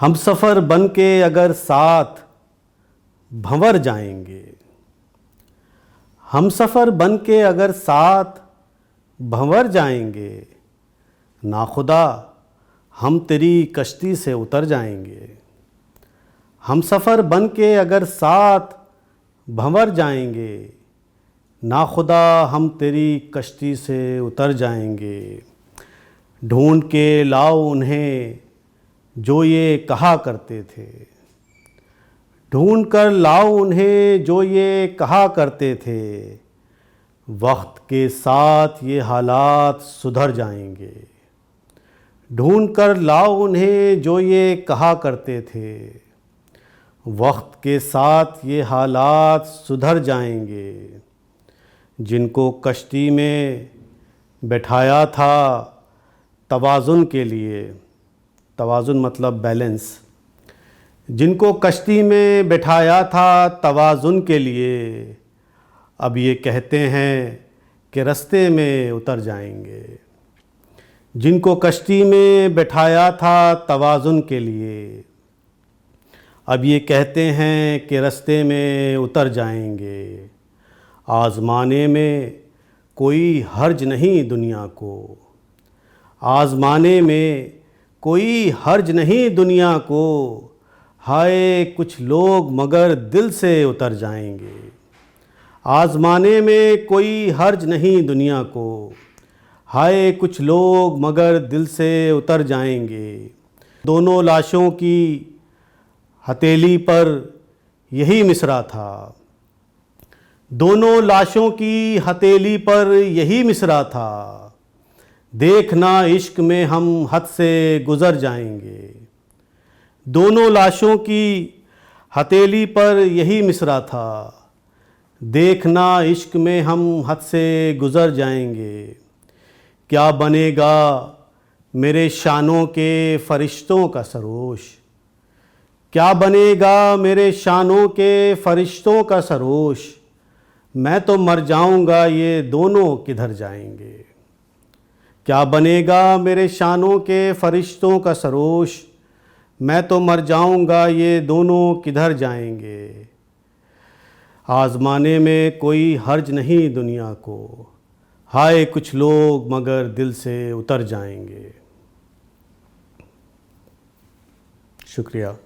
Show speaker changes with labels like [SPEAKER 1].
[SPEAKER 1] हमसफ़र बन के अगर साथ भंवर जाएंगे, हमसफ़र बन के अगर साथ भंवर जाएंगे, नाखुदा हम तेरी कश्ती से उतर जाएंगे। हमसफ़र बन के अगर साथ भंवर जाएंगे, नाखुदा हम तेरी कश्ती से उतर जाएंगे। ढूंढ के लाओ उन्हें जो ये कहा करते थे, ढूंढ कर लाओ उन्हें जो ये कहा करते थे। वक्त के साथ ये हालात सुधर जाएंगे। ढूंढ कर लाओ उन्हें जो ये कहा करते थे। वक्त के साथ ये हालात सुधर जाएंगे। जिनको कश्ती में बैठाया था तवाज़ुन के लिए, तवाज़ुन मतलब बैलेंस, जिनको कश्ती में बैठाया था तवाज़ुन के लिए, अब ये कहते हैं कि रास्ते में उतर जाएंगे। जिनको कश्ती में बैठाया था तवाज़ुन के लिए, अब ये कहते हैं कि रास्ते में उतर जाएंगे। आज़माने में कोई हर्ज नहीं दुनिया को, आज़माने में कोई हर्ज नहीं दुनिया को। हाय कुछ लोग मगर दिल से उतर जाएंगे। आज़माने में कोई हर्ज नहीं दुनिया को। हाय कुछ लोग मगर दिल से उतर जाएंगे। दोनों लाशों की हथेली पर यही मिसरा था, दोनों लाशों की हथेली पर यही मिसरा था। देखना इश्क में हम हद से गुज़र जाएंगे। दोनों लाशों की हथेली पर यही मिसरा था। देखना इश्क में हम हद से गुज़र जाएंगे। क्या बनेगा मेरे शानों के फ़रिश्तों का सरोश, क्या बनेगा मेरे शानों के फ़रिश्तों का सरोश। मैं तो मर जाऊंगा ये दोनों किधर जाएंगे। क्या बनेगा मेरे शानों के फ़रिश्तों का सरोश। मैं तो मर जाऊंगा ये दोनों किधर जाएंगे। आज़माने में कोई हर्ज नहीं दुनिया को। हाय कुछ लोग मगर दिल से उतर जाएंगे। शुक्रिया।